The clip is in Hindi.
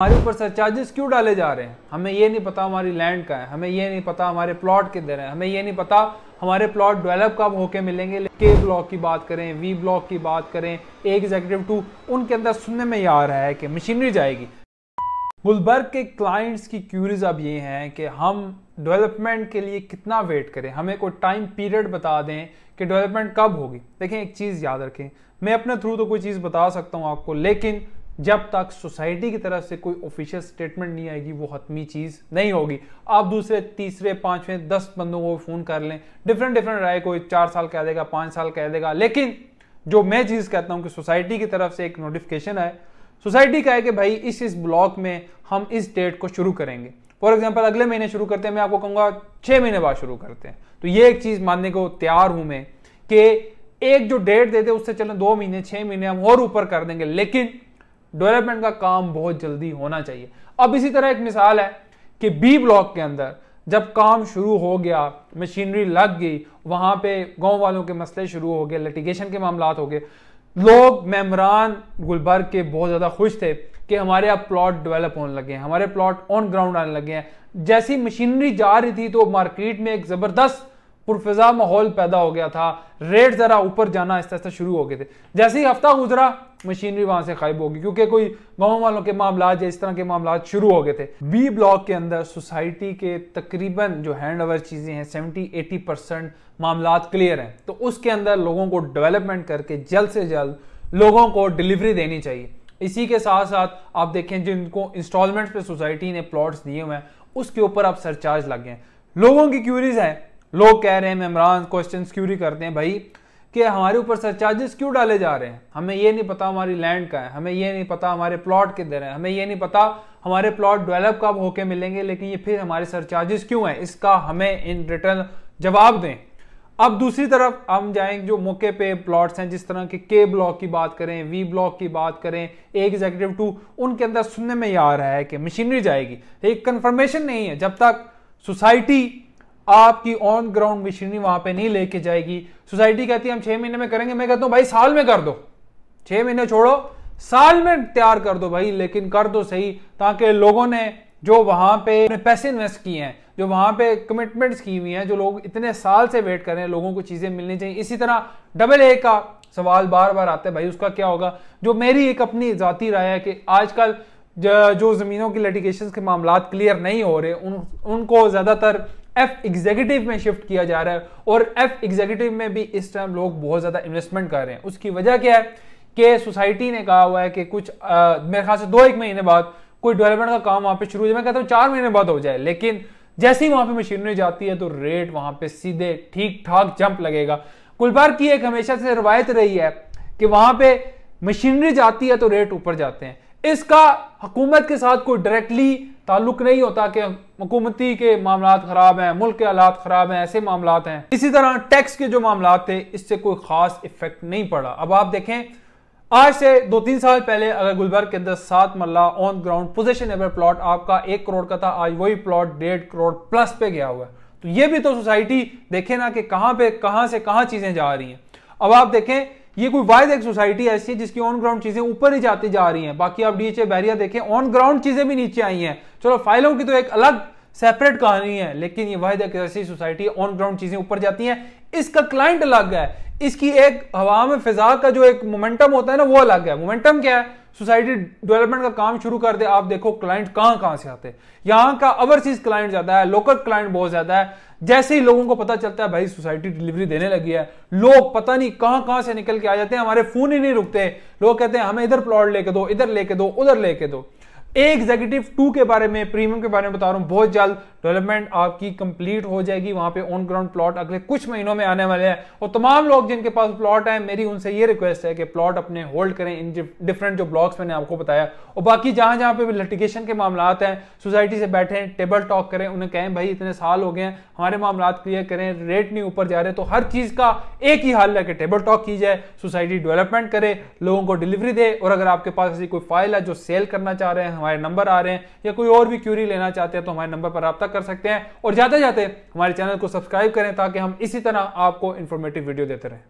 हमारे ऊपर सरचार्जेस क्यों डाले जा रहे हैं? हमें ये नहीं पता हमारी लैंड का है, हमें ये नहीं पता हमारे प्लॉट किधर है, हमें ये नहीं पता हमारे प्लॉट डेवलप कब होके मिलेंगे। के ब्लॉक की बात करें, वी ब्लॉक की बात करें, एग्जीक्यूटिव 2, उनके अंदर सुनने में ये आ रहा है कि मशीनरी जाएगी। गुलबर्ग के क्लाइंट्स की क्यूरीज अब ये हैं कि हम डेवलपमेंट के लिए कितना वेट करें, हमें कोई टाइम पीरियड बता दें कि डेवलपमेंट कब होगी। देखें, एक चीज़ याद रखें, मैं अपने थ्रू तो कोई चीज़ बता सकता हूँ आपको, लेकिन जब तक सोसाइटी की तरफ से कोई ऑफिशियल स्टेटमेंट नहीं आएगी वो हतमी चीज़ नहीं होगी। आप दूसरे, तीसरे, पांचवें, 10 बंदों को फ़ोन कर लें, डिफरेंट राय, कोई 4 साल कह देगा, 5 साल कह देगा, लेकिन जो मैं चीज़ कहता हूँ कि सोसाइटी की तरफ से एक नोटिफिकेशन है, सोसाइटी का है कि भाई इस ब्लॉक में हम इस डेट को शुरू करेंगे। फॉर एग्जाम्पल अगले महीने शुरू करते हैं, मैं आपको कहूँगा 6 महीने बाद शुरू करते हैं। तो ये एक चीज़ मानने को तैयार हूँ मैं कि एक जो डेट देते उससे चलो 2 महीने, 6 महीने हम और ऊपर कर देंगे, लेकिन डेवलपमेंट का काम बहुत जल्दी होना चाहिए। अब इसी तरह एक मिसाल है कि बी ब्लॉक के अंदर जब काम शुरू हो गया, मशीनरी लग गई, वहां पे गांव वालों के मसले शुरू हो गए, लिटिगेशन के मामला हो गए, लोग मेंबरान गुलबर्ग के बहुत ज्यादा खुश थे कि हमारे अब प्लॉट डेवलप होने लगे हैं, हमारे प्लॉट ऑन ग्राउंड आने लगे हैं। जैसी मशीनरी जा रही थी तो मार्केट में एक जबरदस्त पुरफिजा माहौल पैदा हो गया था, रेट जरा ऊपर जाना आहिस्ता शुरू हो गए थे। जैसे ही हफ्ता गुजरा मशीनरी वहां से गायब होगी, क्योंकि कोई गांव वालों के मामला या इस तरह के मामला शुरू हो गए थे। बी ब्लॉक के अंदर सोसाइटी के तकरीबन जो हैंड ओवर चीजें हैं 70-80% मामला क्लियर हैं, तो उसके अंदर लोगों को डेवलपमेंट करके जल्द से जल्द लोगों को डिलीवरी देनी चाहिए। इसी के साथ साथ आप देखें जिनको इंस्टॉलमेंट पे सोसाइटी ने प्लॉट्स दिए हुए हैं उसके ऊपर अब सरचार्ज लग गए हैं। लोगों की क्यूरीज है, लोग कह रहे हैं, मेंबरान क्वेश्चन क्यूरी करते हैं भाई कि हमारे ऊपर सरचार्जेस क्यों डाले जा रहे हैं, हमें ये नहीं पता हमारी लैंड का है, हमें ये नहीं पता हमारे प्लॉट किधर है, हमें ये नहीं पता हमारे प्लॉट डेवलप कब होके मिलेंगे, लेकिन ये फिर हमारे सरचार्जेस क्यों हैं, इसका हमें इन रिटर्न जवाब दें। अब दूसरी तरफ हम जाएंगे जो मौके पे प्लॉट्स हैं, जिस तरह के ब्लॉक की बात करें, वी ब्लॉक की बात करें, एग्जीक्यूटिव 2, उनके अंदर सुनने में ये आ रहा है कि मशीनरी जाएगी। एक कंफर्मेशन नहीं है, जब तक सोसाइटी आपकी ऑन ग्राउंड मशीनरी वहां पे नहीं लेके जाएगी। सोसाइटी कहती है हम 6 महीने में करेंगे, मैं कहता हूं भाई साल में कर दो, 6 महीने छोड़ो, साल में तैयार कर दो भाई, लेकिन कर दो सही, ताकि लोगों ने जो वहां पे पैसे इन्वेस्ट किए हैं, जो वहां पे कमिटमेंट्स की हुई हैं, जो लोग इतने साल से वेट कर रहे हैं, लोगों को चीजें मिलनी चाहिए। इसी तरह डबल ए का सवाल बार बार आता है, भाई उसका क्या होगा। जो मेरी एक अपनी जाती राय है कि आजकल जो जमीनों की लिटिगेशन के मामला क्लियर नहीं हो रहे, उनको ज्यादातर एफ एग्जीक्यूटिव में शिफ्ट किया जा रहा है, और एफ एग्जीक्यूटिव में भी इस टाइम लोग बहुत ज्यादा इन्वेस्टमेंट कर रहे हैं। उसकी वजह क्या है कि सोसाइटी ने कहा हुआ है कि कुछ मेरे ख्याल से 2-1 महीने बाद कोई डेवलपमेंट का काम वहां पे शुरू हो जाए, मैं कहता हूँ 4 महीने बाद हो जाए, लेकिन जैसे ही वहां पे मशीनरी जाती है तो रेट वहां पे सीधे ठीक ठाक जंप लगेगा। गुलबर्ग की एक हमेशा से रवायत रही है कि वहां पे मशीनरी जाती है तो रेट ऊपर जाते हैं। इसका हुकूमत के साथ कोई डायरेक्टली ताल्लुक नहीं होता कि हुकूमती के मामला खराब हैं, मुल्क के हालात खराब हैं, ऐसे मामला हैं। इसी तरह टैक्स के जो मामला थे, इससे कोई खास इफेक्ट नहीं पड़ा। अब आप देखें, आज से 2-3 साल पहले अगर गुलबर्ग के अंदर 7 मरला ऑन ग्राउंड पोजीशनेबल प्लॉट आपका 1 करोड़ का था, आज वही प्लॉट 1.5 करोड़ प्लस पे गया हुआ है। तो ये भी तो सोसाइटी देखे ना कि कहां से कहां चीजें जा रही हैं। अब आप देखें, ये कोई वायद एक सोसाइटी ऐसी है जिसकी ऑन ग्राउंड चीजें ऊपर ही जाती जा रही हैं। बाकी आप डीएचए बैरिया देखें, ऑन ग्राउंड चीजें भी नीचे आई हैं। चलो फाइलों की तो एक अलग सेपरेट कहानी है, लेकिन ये वायद एक ऐसी सोसाइटी, ऑन ग्राउंड चीजें ऊपर जाती हैं, इसका क्लाइंट अलग है, इसकी एक हवा में फिजा का जो एक मोमेंटम होता है ना, वो अलग है। मोमेंटम क्या है? सोसाइटी डेवलपमेंट का काम शुरू कर दे, आप देखो क्लाइंट कहां से आते हैं। यहाँ का ओवरसीज क्लाइंट ज्यादा है, लोकल क्लाइंट बहुत ज्यादा है। जैसे ही लोगों को पता चलता है भाई सोसाइटी डिलीवरी देने लगी है, लोग पता नहीं कहां से निकल के आ जाते हैं, हमारे फोन ही नहीं रुकते। लोग कहते हैं हमें इधर प्लॉट लेके दो, इधर लेके दो, उधर लेके दो। एग्जीक्यूटिव 2 के बारे में, प्रीमियम के बारे में बता रहा हूं, बहुत जल्द डेवलपमेंट आपकी कंप्लीट हो जाएगी। वहां पे ऑन ग्राउंड प्लॉट अगले कुछ महीनों में आने वाले हैं, और तमाम लोग जिनके पास प्लॉट है, मेरी उनसे ये रिक्वेस्ट है कि प्लॉट अपने होल्ड करें इन डिफरेंट जो ब्लॉक्स मैंने आपको बताया। और बाकी जहां पे लिटिगेशन के मामला हैं, सोसाइटी से बैठें, टेबल टॉक करें, उन्हें कहें भाई इतने साल हो गए हैं, हमारे मामला क्लियर करें, रेट नहीं ऊपर जा रहे। तो हर चीज का एक ही हल है कि टेबल टॉक की जाए, सोसाइटी डेवलपमेंट करे, लोगों को डिलीवरी दे। और अगर आपके पास ऐसी कोई फाइल है जो सेल करना चाह रहे हैं, हमारे नंबर आ रहे हैं, या कोई और भी क्यूरी लेना चाहते हैं, तो हमारे नंबर पर रब्ता कर सकते हैं। और जाते जाते हमारे चैनल को सब्सक्राइब करें ताकि हम इसी तरह आपको इंफॉर्मेटिव वीडियो देते रहें।